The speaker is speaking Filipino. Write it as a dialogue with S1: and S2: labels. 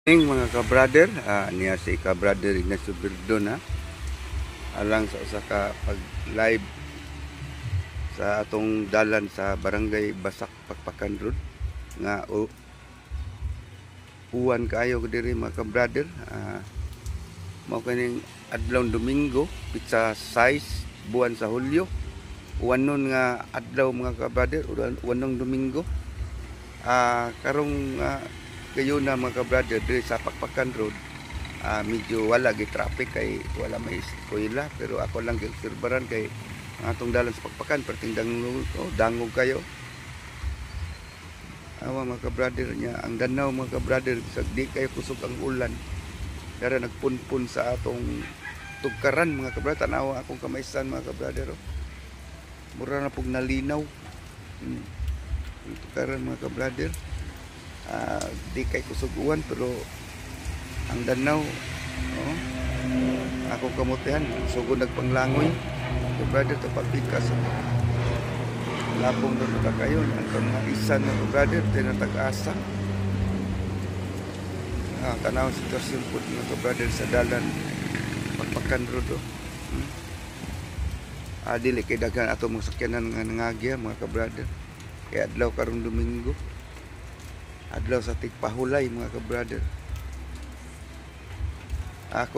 S1: Mga ka-brother, niya si ka-brother Ignacio Birdon alang sa usa ka pag-live sa atong dalan sa barangay Basak Pakpakan Road nga uwan kaayo ko diri mga ka-brother. Mao kaning adlaw Domingo, pizza 6 buwan sa Hulyo. Uwan nun nga adlaw mga ka-brother, uwanong Domingo. Karong kayo na mga ka-brother diri sa Pakpakan Road, medyo wala gi traffic kay wala may eskwela, pero ako lang gi-obserbaran kay ang atong dalan sa Pakpakan perting dangog kayo. Awa mga ka-brother niya, ang danaw mga ka-brother, sa di kayo kusog ang ulan. Dara nagpunpun sa atong tugkaran mga ka-brother. Tanawa akong kamaysan mga ka-brother. Mura na pug nalinaw. Tugkaran mga ka-brother. Di kay kusuguan pero ang danaw, akong kamutihan sugod nagpanglangoy brother to pagpikas labong doon na kayo ang mga isan na brother tinatag-asa. Tanaw sitwasyon po mga brother sa dalan Pakpakan Road. Dili kay daghan ato mga sakyanan nga nangagya mga ka-brother, kay adlaw karong Domingo, adlaw sa tigpahulay mga ka-brother. Ako